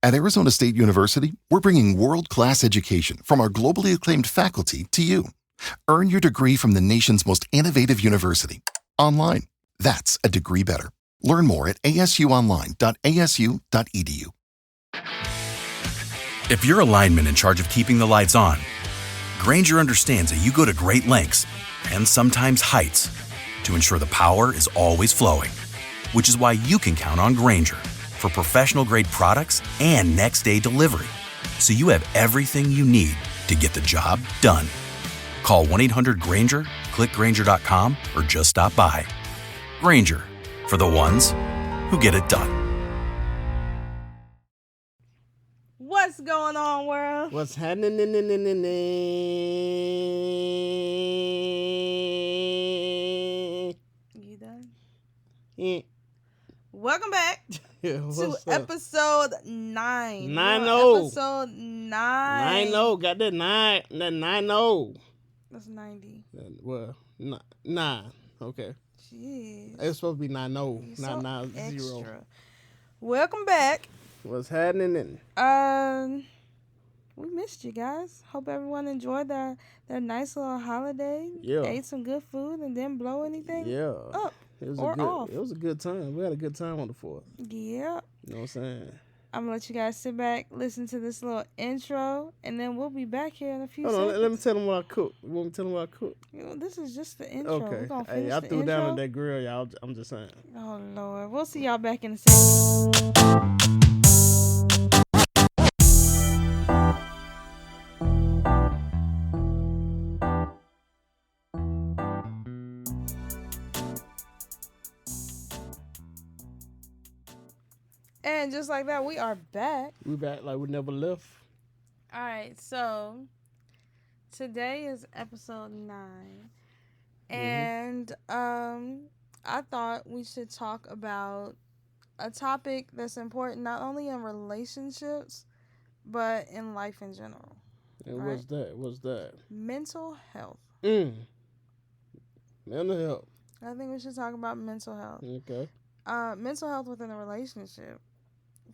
At Arizona State University, we're bringing world-class education from our globally acclaimed faculty to you. Earn your degree from the nation's most innovative university. Online. That's a degree better. Learn more at asuonline.asu.edu. If you're a lineman in charge of keeping the lights on, Grainger understands that you go to great lengths and sometimes heights to ensure the power is always flowing, which is why you can count on Grainger for professional-grade products and next-day delivery, so you have everything you need to get the job done. Call 1-800-GRAINGER, click Grainger.com, or just stop by. Grainger, for the ones who get it done. What's going on, world? What's happening? You done? Yeah. Welcome back to episode 9. 9-0. Episode 9. 9-0. Got that 9. That 9-0. That's 90. Well, 9. Okay. Jeez. It's supposed to be 9-0. So 9-0. extra. Welcome back. What's happening? We missed you guys. Hope everyone enjoyed their nice little holiday. Yeah. Ate some good food and didn't blow anything up It was or off. It was a good time. We had a good time on the 4th. Yeah. You know what I'm saying? I'm going to let you guys sit back, listen to this little intro, and then we'll be back here in a few Hold seconds. on. Let me tell them what I cooked. You want me to tell them what I cooked? You know, this is just the intro. Okay. We're gonna finish I the threw intro. down on that grill, y'all. I'm just saying. Oh, Lord. We'll see y'all back in a second. And just like that, we are back. We back like we never left. All right, so today is episode 9. And I thought we should talk about a topic that's important not only in relationships, but in life in general. And right? What's that? Mental health. Mental health. I think we should talk about mental health. Okay. Mental health within a relationship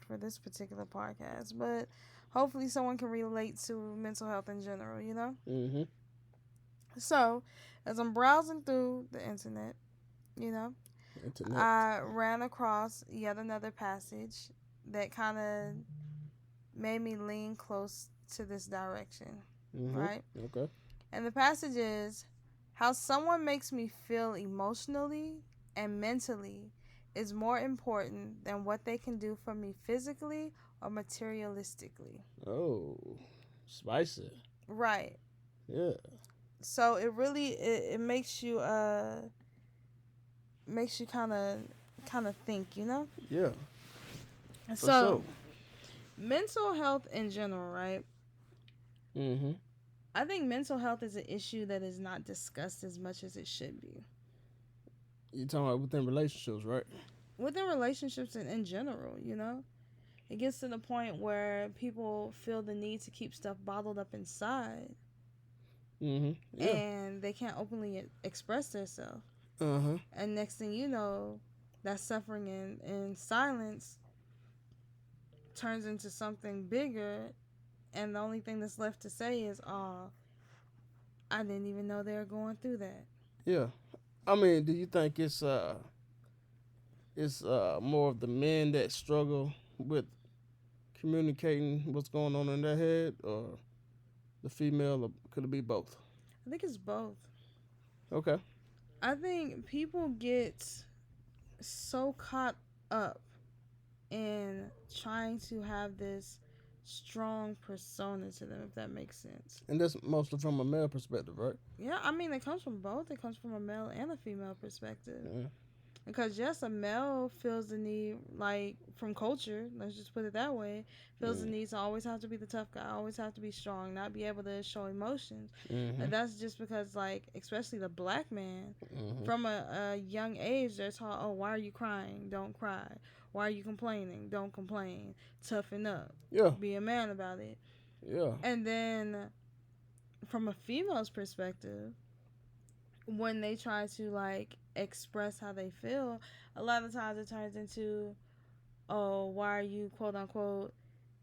for this particular podcast, but hopefully someone can relate to mental health in general, you know? Mm-hmm. So, as I'm browsing through the internet, you know, I ran across yet another passage that kind of made me lean close to this direction, right? Okay. And the passage is, how someone makes me feel emotionally and mentally is more important than what they can do for me physically or materialistically. Oh, spicy. Right. Yeah. So it really it makes you kind of think, you know? Yeah. So mental health in general, right? Mm-hmm. I think mental health is an issue that is not discussed as much as it should be. You're talking about within relationships, right? Within relationships and in general, you know? It gets to the point where people feel the need to keep stuff bottled up inside. Mm-hmm. Yeah. And they can't openly express themselves. Uh-huh. And next thing you know, that suffering in silence turns into something bigger, and the only thing that's left to say is, oh, I didn't even know they were going through that. Yeah. I mean, do you think it's more of the men that struggle with communicating what's going on in their head, or the female, or could it be both? I think it's both. Okay. I think people get so caught up in trying to have this strong persona to them, if that makes sense. And that's mostly from a male perspective, right? Yeah, I mean, it comes from both. It comes from a male and a female perspective. Yeah. Because, yes, a male feels the need, like, from culture, let's just put it that way, feels the need to always have to be the tough guy, always have to be strong, not be able to show emotions. Mm-hmm. And that's just because, like, especially the black man, Mm-hmm. from a young age, they're taught, oh, why are you crying? Don't cry. Why are you complaining? Don't complain. Toughen up. Yeah. Be a man about it. Yeah. And then, from a female's perspective, when they try to, like, express how they feel, a lot of times it turns into, oh, why are you, quote unquote,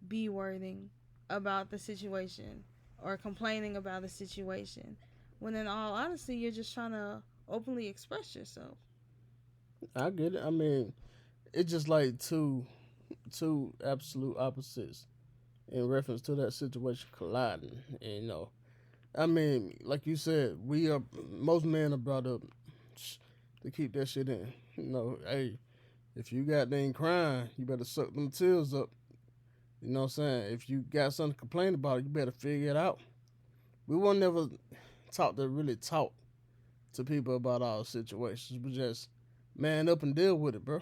be wording about the situation or complaining about the situation, when in all honesty, you're just trying to openly express yourself. I get it. I mean, it's just like two absolute opposites in reference to that situation colliding. And, I mean, like you said, most men are brought up to keep that shit in. Hey, if you got dang crying, you better suck them tears up. You know what I'm saying? If you got something to complain about, you better figure it out. We won't never really talk to people about our situations. We just man up and deal with it, bro.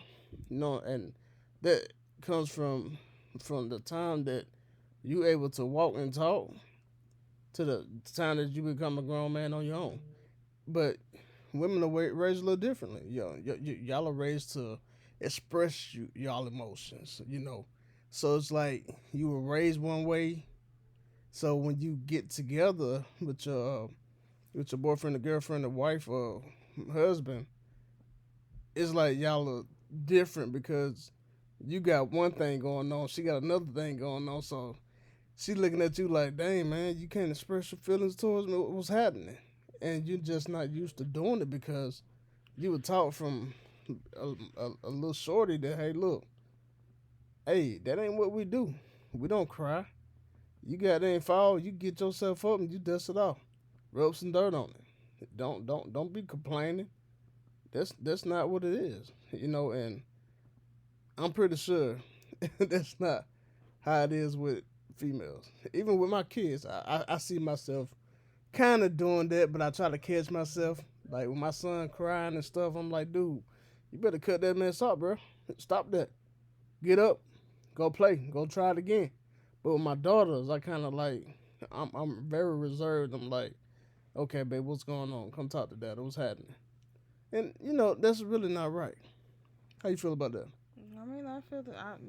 And that comes from the time that you able to walk and talk to the time that you become a grown man on your own. But women are raised a little differently. Y'all are raised to express y'all emotions. So it's like you were raised one way. So when you get together with your boyfriend, or girlfriend, or wife, or husband, it's like y'all are different because you got one thing going on, she got another thing going on. So she looking at you like, dang, man, you can't express your feelings towards me. What's happening? And you're just not used to doing it because you were taught from a little shorty that, hey, look, hey, that ain't what we do. We don't cry. You got that fall, you get yourself up and you dust it off. Rub some dirt on it. Don't be complaining. That's not what it is. And I'm pretty sure that's not how it is with females. Even with my kids, I see myself kind of doing that, but I try to catch myself. Like with my son crying and stuff, I'm like, dude, you better cut that mess up, bro. Stop that. Get up, go play, go try it again. But with my daughters, I kind of like, I'm very reserved. I'm like, okay, babe, what's going on? Come talk to dad. What's happening? And that's really not right. How you feel about that? I mean,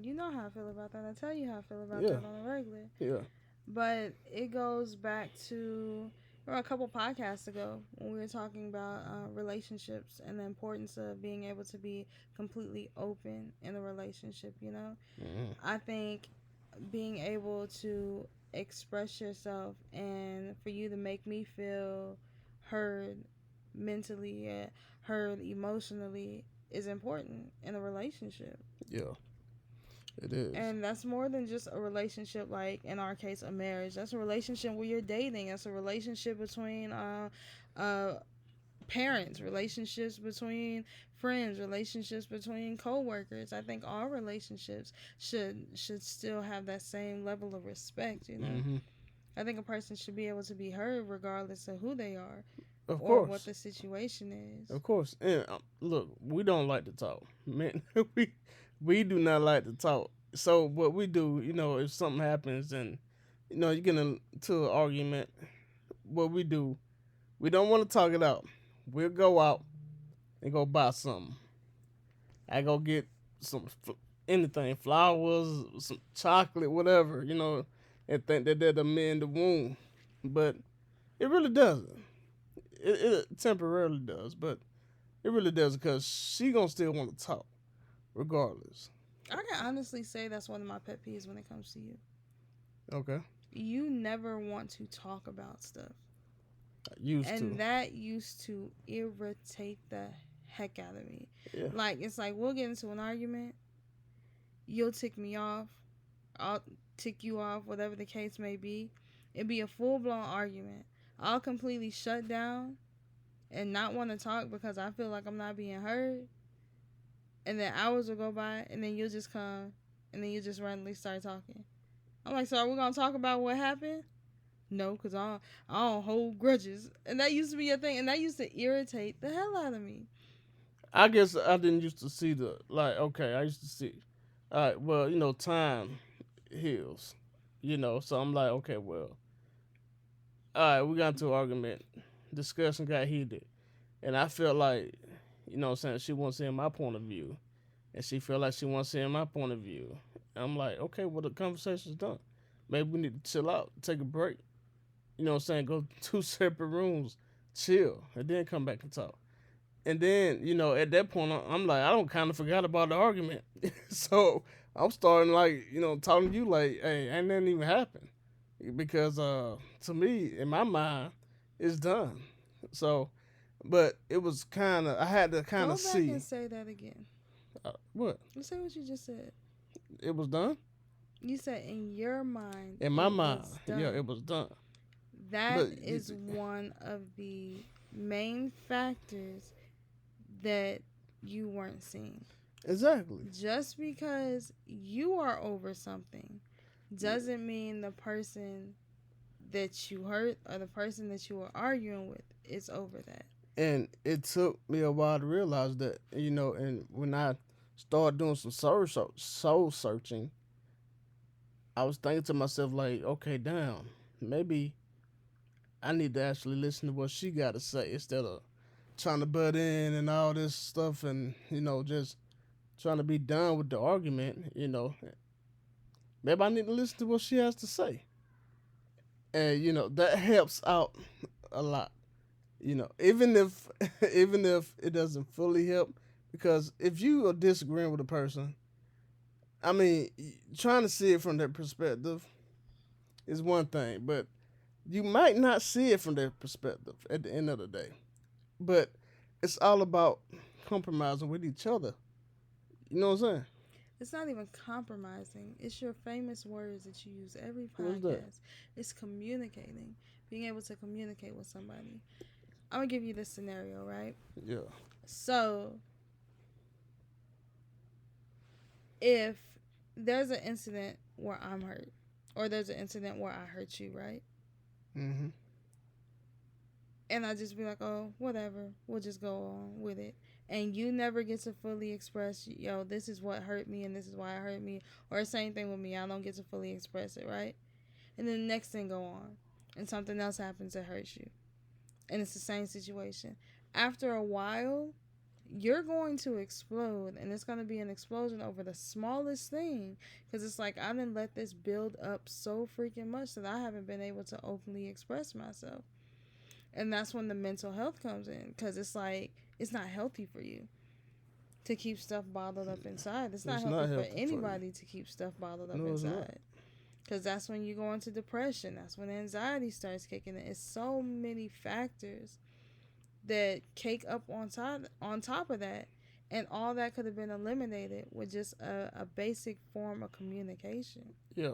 you know how I feel about that. I tell you how I feel about Yeah. that on a regular. Yeah. But it goes back to a couple podcasts ago when we were talking about relationships and the importance of being able to be completely open in a relationship. Mm-hmm. I think being able to express yourself and for you to make me feel heard mentally, heard emotionally is important in a relationship. Yeah, it is. And that's more than just a relationship, like in our case, a marriage. That's a relationship where you're dating. That's a relationship between parents, relationships between friends, relationships between co-workers. I think all relationships should still have that same level of respect. Mm-hmm. I think a person should be able to be heard regardless of who they are. Of or course. what the situation is. Of course. And look, we don't like to talk. Man, we do not like to talk. So what we do, if something happens and you get into an argument, what we do, we don't want to talk it out. We'll go out and go buy something. I go get some anything, flowers, some chocolate, whatever, and think that that'll mend the wound. But it really doesn't. It temporarily does, but it really does because she gonna still want to talk, regardless. I can honestly say that's one of my pet peeves when it comes to you. Okay. You never want to talk about stuff. And that used to irritate the heck out of me. Yeah. Like, it's like we'll get into an argument. You'll tick me off. I'll tick you off, whatever the case may be. It'd be a full-blown argument. I'll completely shut down and not want to talk because I feel like I'm not being heard. And then hours will go by, and then you'll just come, and then you just randomly start talking. I'm like, so are we going to talk about what happened? No, because I don't hold grudges. And that used to be a thing, and that used to irritate the hell out of me. I guess I didn't used to see I used to see, all right, well, time heals, so I'm like, okay, well, all right, we got into an argument, discussion got heated, and I felt like, she wasn't seeing my point of view, and she felt like she wasn't seeing my point of view. And I'm like, okay, well, the conversation's done. Maybe we need to chill out, take a break, go 2 separate rooms, chill, and then come back and talk. And then, at that point, I'm like, I don't kind of forgot about the argument. So I'm starting like talking to you like, hey, ain't nothing even happened because to me in my mind it's done. So, but it was kind of I had to kind Go of back and see say that again. what Say what you just said. it was done You said in your mind in my it mind. was Yeah, done. it was done. That But is one of the main factors that you weren't seeing. exactly. Just because you are over something doesn't mean the person that you hurt or the person that you were arguing with is over that. And it took me a while to realize that, and when I started doing some soul searching, I was thinking to myself, like, okay, damn, maybe I need to actually listen to what she got to say instead of trying to butt in and all this stuff and, just trying to be done with the argument. Maybe I need to listen to what she has to say. And, that helps out a lot. Even if even if it doesn't fully help, because if you are disagreeing with a person, I mean, trying to see it from their perspective is one thing, but you might not see it from their perspective at the end of the day. But it's all about compromising with each other. You know what I'm saying? It's not even compromising. It's your famous words that you use every What's that? podcast. It's communicating. Being able to communicate with somebody. I'm going to give you this scenario, right? Yeah. So, if there's an incident where I'm hurt, or there's an incident where I hurt you, right? Mm-hmm. And I just be like, oh, whatever, we'll just go on with it. And you never get to fully express, this is what hurt me and this is why it hurt me. Or the same thing with me, I don't get to fully express it, right? And then the next thing go on, and something else happens that hurts you. And it's the same situation. After a while, you're going to explode, and it's going to be an explosion over the smallest thing, because it's like I didn't let this build up so freaking much that I haven't been able to openly express myself. And that's when the mental health comes in, because it's like it's not healthy for you to keep stuff bottled up inside. It's not healthy for anybody to keep stuff bottled up inside, because that's when you go into depression. That's when anxiety starts kicking in. It's so many factors that cake up on top of that, and all that could have been eliminated with just a basic form of communication. Yeah.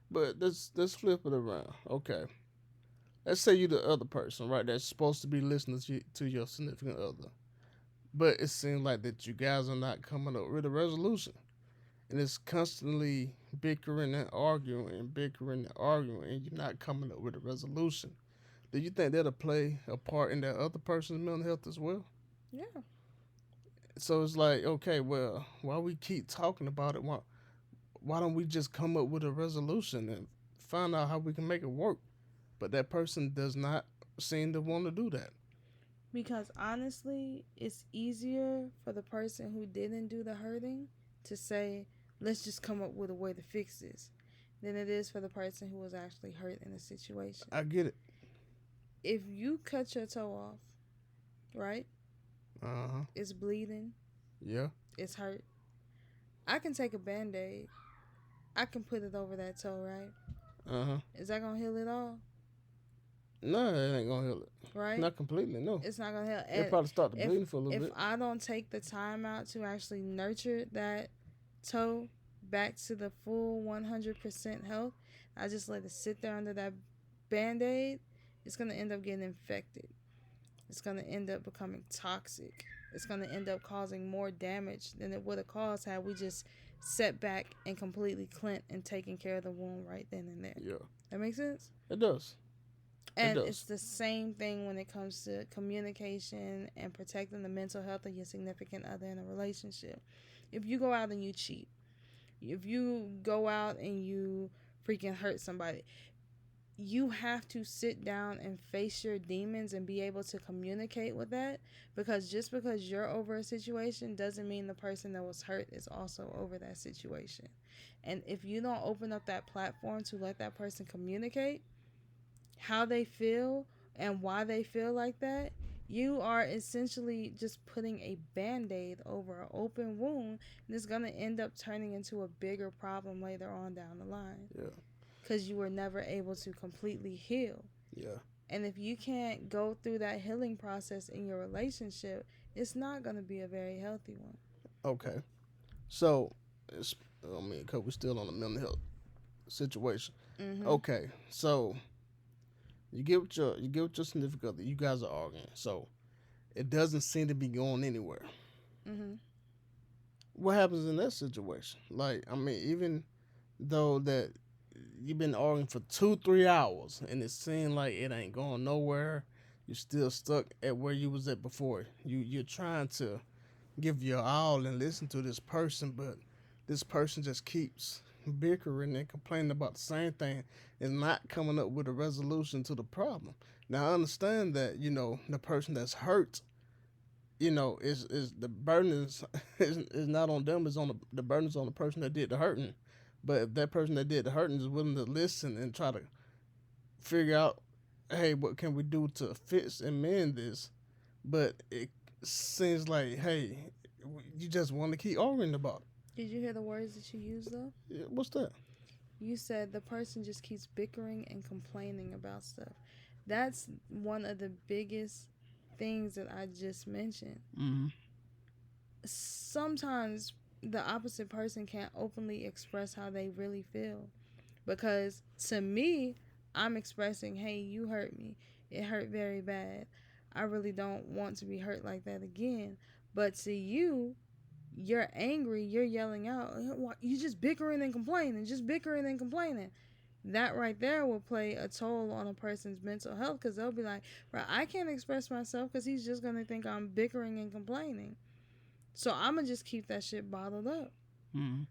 But let's flip it around. Okay. Let's say you're the other person, right? That's supposed to be listening to your significant other. But it seems like that you guys are not coming up with a resolution. And it's constantly bickering and arguing and bickering and arguing, and you're not coming up with a resolution. Do you think that'll play a part in that other person's mental health as well? Yeah. So it's like, okay, well, while we keep talking about it, why don't we just come up with a resolution and find out how we can make it work? But that person does not seem to want to do that. Because honestly, it's easier for the person who didn't do the hurting to say, let's just come up with a way to fix this, than it is for the person who was actually hurt in the situation. I get it. If you cut your toe off, right? Uh-huh. It's bleeding. Yeah. It's hurt. I can take a Band-Aid. I can put it over that toe, right? Uh-huh. Is that going to heal it all? No, it ain't gonna heal it. Right? Not completely, no. It's not going to help. It probably start the bleeding for a little bit. If I don't take the time out to actually nurture that toe back to the full 100% health, I just let it sit there under that Band-Aid, it's going to end up getting infected. It's going to end up becoming toxic. It's going to end up causing more damage than it would have caused had we just set back and completely cleansed and taken care of the wound right then and there. Yeah. That makes sense? It does. And it's the same thing when it comes to communication and protecting the mental health of your significant other in a relationship. If you go out and you cheat, if you go out and you freaking hurt somebody, you have to sit down and face your demons and be able to communicate with that, because just because you're over a situation doesn't mean the person that was hurt is also over that situation. And if you don't open up that platform to let that person communicate how they feel and why they feel like that, You are essentially just putting a band-aid over an open wound, and it's going to end up turning into a bigger problem later on down the line. Yeah. Because you were never able to completely heal. Yeah. And if you can't go through that healing process in your relationship, it's not going to be a very healthy one. Okay. So, because we're still on the mental health situation. Mm-hmm. Okay. So, you get with your significant other. You guys are arguing. So, it doesn't seem to be going anywhere. Mm-hmm. What happens in that situation? Like, I mean, even though that you've been arguing for 2-3 hours and it seems like it ain't going nowhere, you're still stuck at where you was at before. You're trying to give your all and listen to this person, but this person just keeps bickering and complaining about the same thing and not coming up with a resolution to the problem. Now I understand that, the person that's hurt, is the burden is not on them, it's on the burden is on the person that did the hurting. But if that person that did the hurting is willing to listen and try to figure out, hey, what can we do to fix and mend this? But it seems like, hey, you just want to keep arguing about it. Did you hear the words that you used, though? Yeah, what's that? You said the person just keeps bickering and complaining about stuff. That's one of the biggest things that I just mentioned. Mm-hmm. Sometimes the opposite person can't openly express how they really feel. Because to me, I'm expressing, hey, you hurt me. It hurt very bad. I really don't want to be hurt like that again. But to you, you're angry, you're yelling out, you just bickering and complaining, That right there will play a toll on a person's mental health, because they'll be like, right, I can't express myself because he's just going to think I'm bickering and complaining. So I'm going to just keep that shit bottled up. Mm-hmm.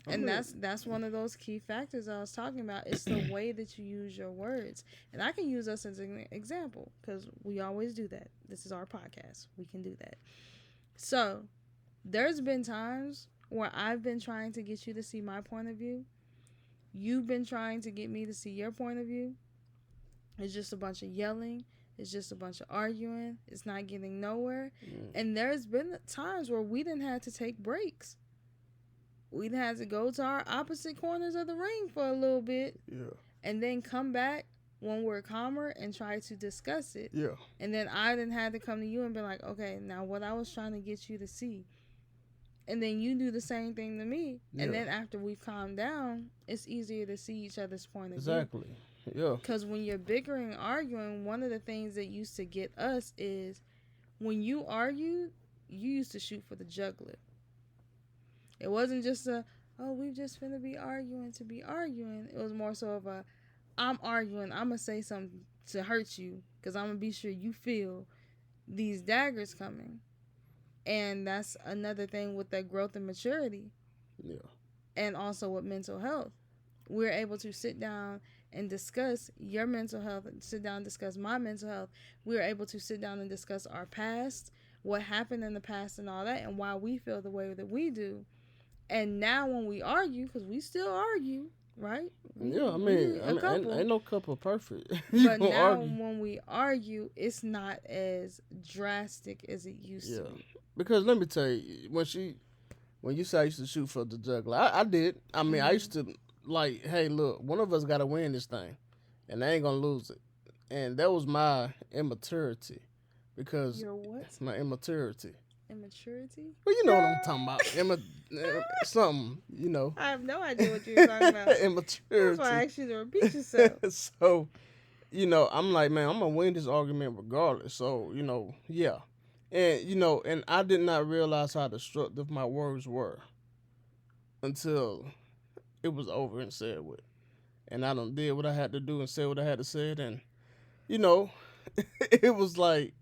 And that's one of those key factors I was talking about. It's the way that you use your words. And I can use us as an example, because we always do that. This is our podcast. We can do that. So there's been times where I've been trying to get you to see my point of view. You've been trying to get me to see your point of view. It's just a bunch of yelling. It's just a bunch of arguing. It's not getting nowhere. And there's been times where we didn't have to take breaks. We'd have to go to our opposite corners of the ring for a little bit. Yeah. And then come back when we're calmer and try to discuss it. Yeah. And then I didn't have to come to you and be like, okay, now what I was trying to get you to see. And then you do the same thing to me. Yeah. And then after we've calmed down, it's easier to see each other's point of view. Exactly. Yeah. Because when you're bickering, arguing, one of the things that used to get us is when you argued, you used to shoot for the jugular. It wasn't just we just finna be arguing to be arguing. It was more so of I'm arguing, I'm going to say something to hurt you because I'm going to be sure you feel these daggers coming. And that's another thing with that growth and maturity. Yeah. And also with mental health. We're able to sit down and discuss your mental health, sit down and discuss my mental health. We're able to sit down and discuss our past, what happened in the past and all that, and why we feel the way that we do. And now when we argue, because we still argue, right? Yeah, I mean, ain't no couple perfect. But now when we argue, it's not as drastic as it used to be. Because let me tell you, when you say I used to shoot for the juggler, I did. I mean, I used to, like, hey, look, one of us got to win this thing, and they ain't going to lose it. And that was my immaturity. Because your what? My immaturity. Immaturity? Well, you know what I'm talking about. Something, I have no idea what you're talking about. Immaturity. That's why I asked you to repeat yourself. So, I'm like, man, I'm going to win this argument regardless. So, yeah. And, and I did not realize how destructive my words were until it was over and said with. And I done did what I had to do and said what I had to say. And, it was like,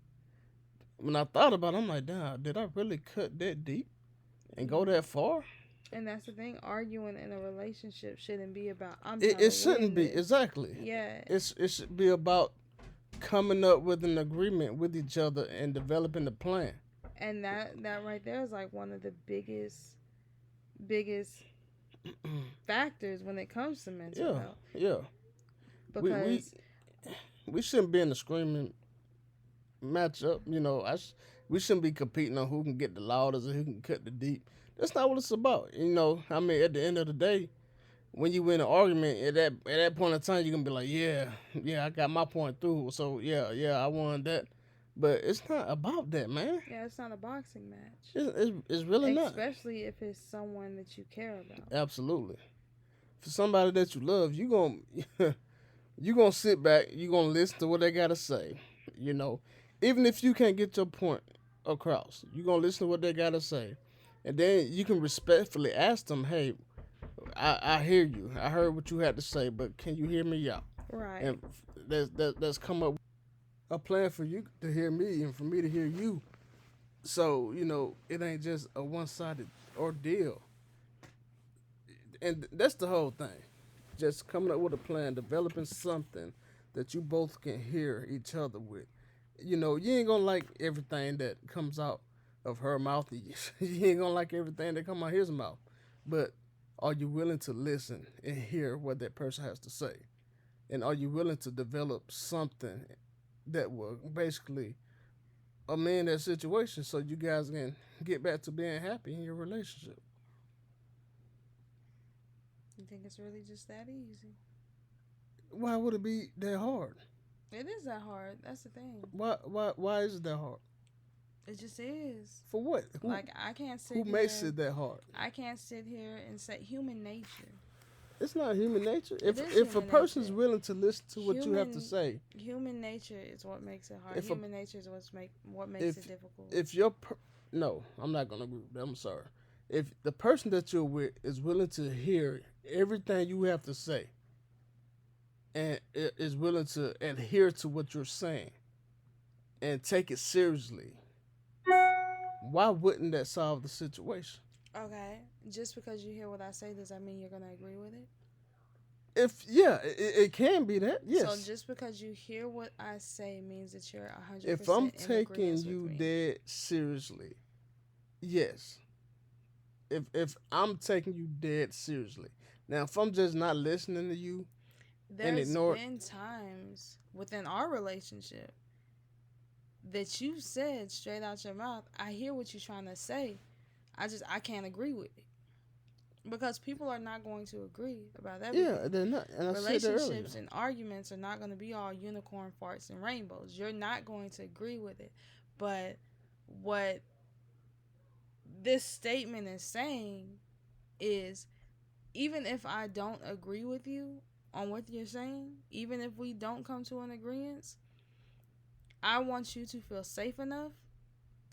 when I thought about it, I'm like, damn, did I really cut that deep and go that far? And that's the thing, arguing in a relationship shouldn't be about it shouldn't be, exactly. Yeah. It should be about coming up with an agreement with each other and developing a plan. And that right there is like one of the biggest factors when it comes to mental health. Yeah. Because we shouldn't be in the screaming match up. We shouldn't be competing on who can get the loudest and who can cut the deep. That's not what it's about. I mean, at the end of the day, when you win an argument, at that point in time, you're gonna be like, yeah, I got my point through. So yeah, I won that. But it's not about that, man. Yeah, it's not a boxing match. It's really not. Especially if it's someone that you care about. Absolutely. For somebody that you love, you gonna sit back, you gonna listen to what they gotta say. Even if you can't get your point across, you gonna listen to what they gotta say, and then you can respectfully ask them, "Hey, I hear you. I heard what you had to say, but can you hear me out?" Right. And let's come up with a plan for you to hear me and for me to hear you. So it ain't just a one-sided ordeal, and that's the whole thing. Just coming up with a plan, developing something that you both can hear each other with. You ain't gonna like everything that comes out of her mouth. You ain't gonna like everything that come out of his mouth. But are you willing to listen and hear what that person has to say? And are you willing to develop something that will basically amend that situation so you guys can get back to being happy in your relationship? You think it's really just that easy? Why would it be that hard? It is that hard. That's the thing. Why is it that hard? It just is. For what? I can't sit Who here. makes it that hard? I can't sit here and say human nature. It's not human nature. If a human person's nature. willing to listen to what you have to say, Human nature is what makes it hard. If Human nature is what makes it difficult. if no, I'm not gonna agree with that. I'm sorry. If the person that you're with is willing to hear everything you have to say, and is willing to adhere to what you're saying, and take it seriously, why wouldn't that solve the situation? Okay, just because you hear what I say, does that mean you're gonna agree with it? It can be that. Yes. So just because you hear what I say means that you're 100%. If I'm in taking agreement you with me. dead seriously, yes. If I'm taking you dead seriously, now if I'm just not listening to you, There's been times within our relationship that you said straight out your mouth, I hear what you're trying to say. I can't agree with it. Because people are not going to agree about everything. Yeah, they're not. And I relationships and arguments are not going to be all unicorn farts and rainbows. You're not going to agree with it. But what this statement is saying is, even if I don't agree with you on what you're saying, even if we don't come to an agreement, I want you to feel safe enough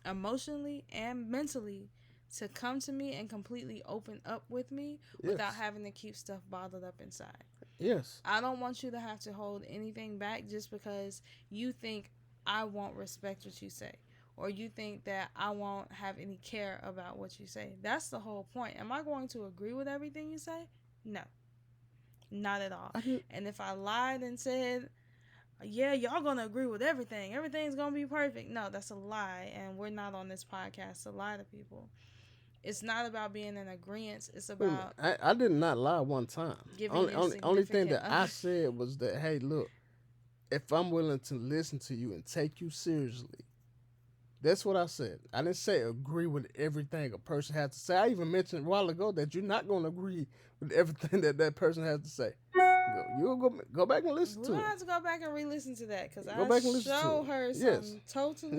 emotionally and mentally to come to me and completely open up with me without having to keep stuff bottled up inside. Yes. I don't want you to have to hold anything back just because you think I won't respect what you say, or you think that I won't have any care about what you say. That's the whole point. Am I going to agree with everything you say? No. Not at all. And if I lied and said, yeah, y'all gonna agree with everything, everything's gonna be perfect, no, that's a lie, and we're not on this podcast to lie to people. It's not about being in agreement. It's about... I did not lie one time. Only thing that I said was that, hey, look, if I'm willing to listen to you and take you seriously, that's what I said. I didn't say agree with everything a person has to say. I even mentioned a while ago that you're not going to agree with everything that person has to say. You'll go back and listen to it. We'll have to go back and re-listen to that because I heard something totally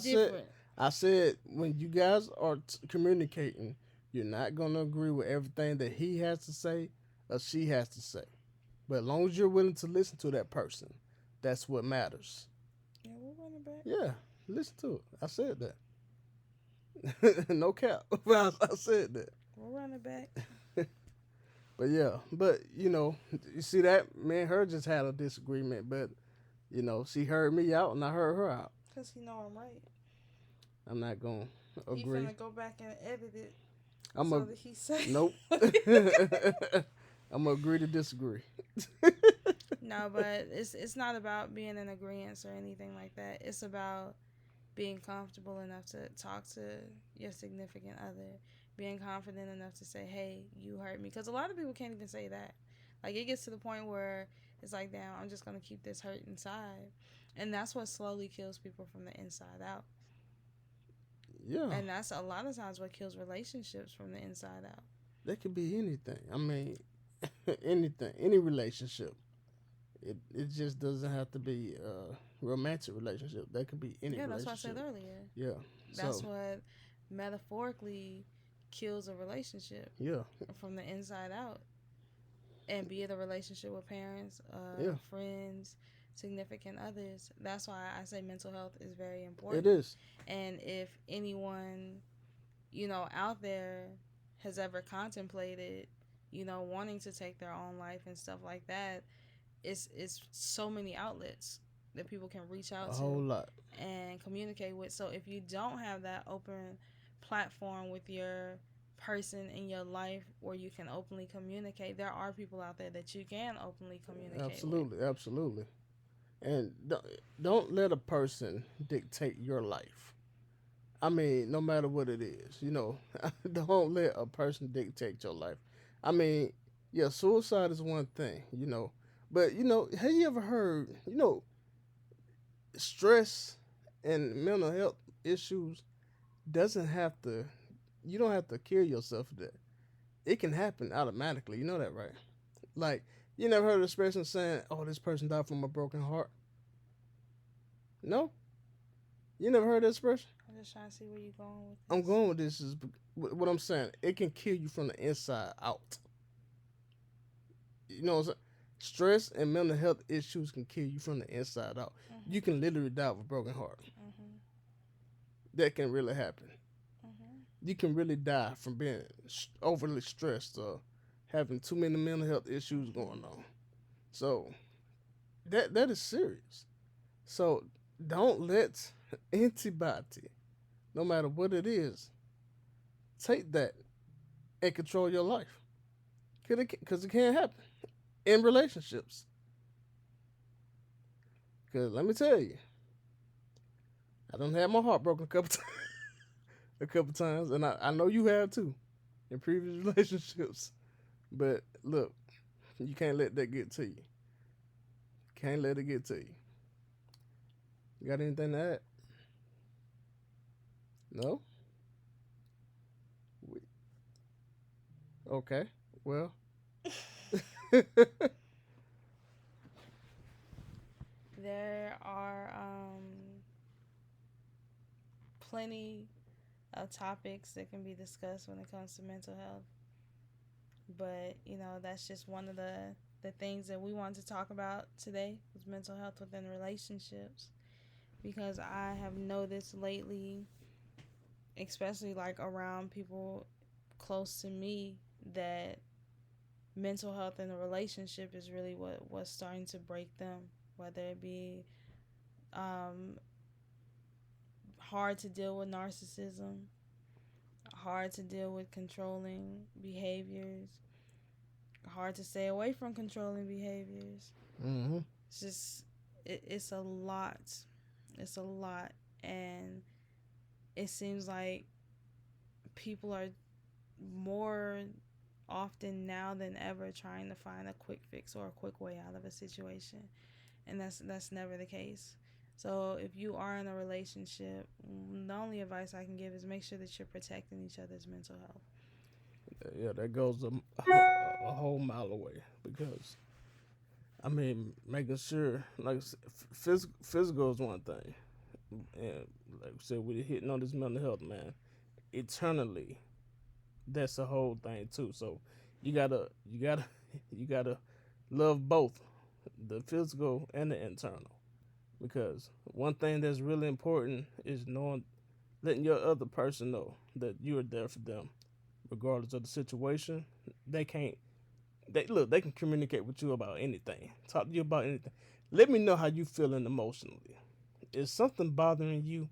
different. I said when you guys are communicating, you're not going to agree with everything that he has to say or she has to say. But as long as you're willing to listen to that person, that's what matters. Yeah, we'll run it back. Yeah, listen to it. I said that. No cap. I said that. We'll run it back. But you see that me and her just had a disagreement, but she heard me out and I heard her out. Because he know I'm right. I'm not gonna agree. He's gonna go back and edit it. That he say. Nope. I'm gonna agree to disagree. No, but it's not about being in agreement or anything like that. It's about being comfortable enough to talk to your significant other, being confident enough to say, hey, you hurt me. Because a lot of people can't even say that. Like, it gets to the point where it's like, damn, I'm just going to keep this hurt inside. And that's what slowly kills people from the inside out. Yeah. And that's a lot of times what kills relationships from the inside out. That could be anything. I mean, anything, any relationship. It just doesn't have to be a romantic relationship. That could be any Yeah, that's what I relationship. said earlier. Yeah. That's So, what metaphorically kills a relationship yeah. from the inside out. And be it a relationship with parents, Yeah. friends, significant others. That's why I say mental health is very important. It is. And if anyone, out there has ever contemplated, wanting to take their own life and stuff like that, it's so many outlets that people can reach out A to whole lot. and communicate with. So if you don't have that open platform with your person in your life where you can openly communicate, there are people out there that you can openly communicate Absolutely. with. Absolutely. And don't let a person dictate your life. I mean, no matter what it is, don't let a person dictate your life. I mean, yeah, suicide is one thing, but have you ever heard, stress and mental health issues doesn't have to, you don't have to kill yourself for that. It can happen automatically. You know that, right? Like, you never heard of the expression saying, "Oh, this person died from a broken heart." No, you never heard that expression. I'm just trying to see where you're going with this. I'm going with this is what I'm saying. It can kill you from the inside out. You know what I'm saying? Stress and mental health issues can kill you from the inside out. Mm-hmm. You can literally die with a broken heart. Mm-hmm. That can really happen. Mm-hmm. You can really die from being overly stressed or having too many mental health issues going on. So that is serious. So don't let anybody, no matter what it is, take that and control your life. Because it can't happen in relationships. Because let me tell you, I done had my heart broken a couple times, and I know you have too in previous relationships. But look, you can't let that get to you. Can't let it get to you. You got anything to add? No? Okay. Well. There are plenty of topics that can be discussed when it comes to mental health. But, that's just one of the things that we wanted to talk about today was mental health within relationships. Because I have noticed lately, especially like around people close to me, that mental health in a relationship is really what's starting to break them. Whether it be hard to deal with narcissism, hard to deal with controlling behaviors, hard to stay away from controlling behaviors. Mm-hmm. It's just, it's a lot. It's a lot. And it seems like people are more often now than ever trying to find a quick fix or a quick way out of a situation. And that's never the case. So if you are in a relationship, the only advice I can give is make sure that you're protecting each other's mental health. Yeah, that goes a whole mile away because, I mean, making sure, like, physical is one thing. And like I said, we're hitting on this mental health, man. Eternally, that's the whole thing too. So you gotta love both the physical and the internal, because one thing that's really important is letting your other person know that you are there for them regardless of the situation. They can communicate with you about anything, talk to you about anything. Let me know how you feeling emotionally. Is something bothering you?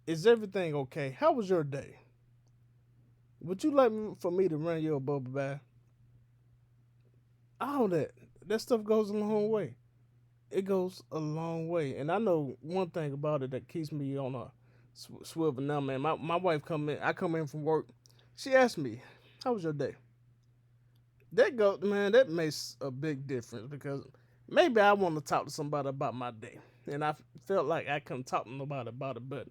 Is everything okay? How was your day? Would you like for me to run you a bubble bath? All that stuff goes a long way. It goes a long way. And I know one thing about it that keeps me on a swivel now, man. My wife I come in from work. She asked me, how was your day? That makes a big difference because maybe I want to talk to somebody about my day, and I felt like I couldn't talk to nobody about it. But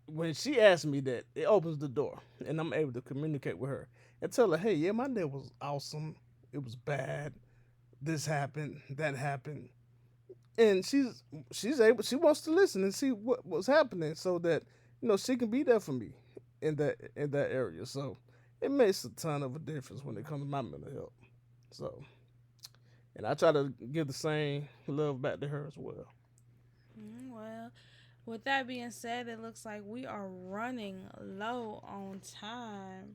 when she asked me that, it opens the door, and I'm able to communicate with her and tell her, "Hey, yeah, my day was awesome. It was bad. This happened. That happened." And she's able. She wants to listen and see what was happening, so that she can be there for me in that area. So it makes a ton of a difference when it comes to my mental health. So, and I try to give the same love back to her as well. Well, with that being said, it looks like we are running low on time.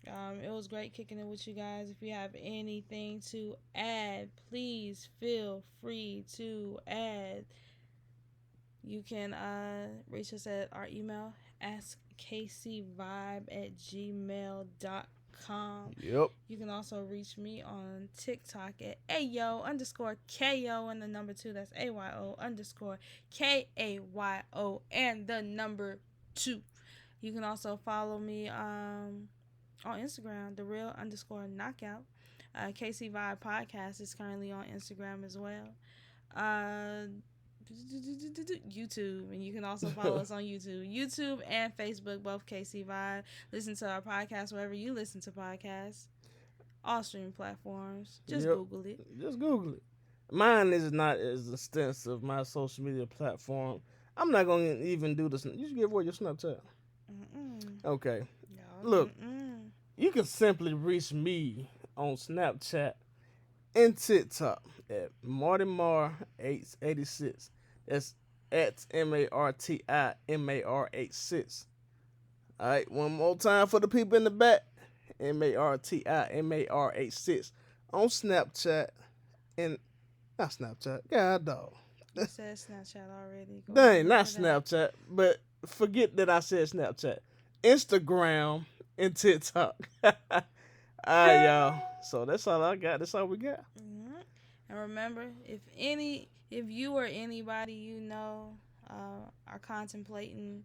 It was great kicking it with you guys. If you have anything to add, please feel free to add. You can reach us at our email, askkcvibe@gmail.com. Yep. You can also reach me on TikTok at ayo_ko and the number 2. That's ayo_kayo and the number 2. You can also follow me on Instagram, the real_knockout. KC Vibe Podcast is currently on Instagram as well. YouTube, and you can also follow us on YouTube and Facebook, both KC Vibe. Listen to our podcast wherever you listen to podcasts, all streaming platforms. Just Yep. Google it. Just Google it. Mine is not as extensive. My social media platform. I'm not gonna even do this. You should give away your Snapchat. Okay. Look, you can simply reach me on Snapchat and TikTok at MartyMar886. That's at MartiMar86. All right, one more time for the people in the back. MartiMar86 on Snapchat and not Snapchat. God dog. You said Snapchat already. Dang, not Snapchat, but forget that I said Snapchat. Instagram and TikTok. All right, y'all. So that's all I got. That's all we got. And remember, if you or anybody you know are contemplating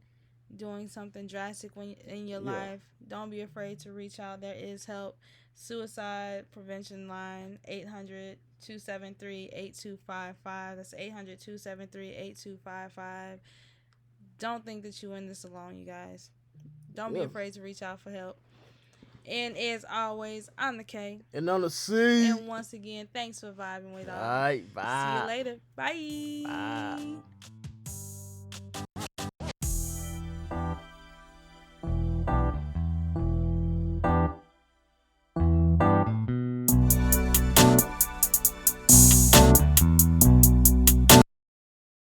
doing something drastic in your life, don't be afraid to reach out. There is help. Suicide prevention line 800-273-8255. That's 800-273-8255. Don't think that you're in this alone, you guys. Don't be afraid to reach out for help. And as always, I'm the K. And on the C. And once again, thanks for vibing with us. All right, bye. See you later. Bye. Bye.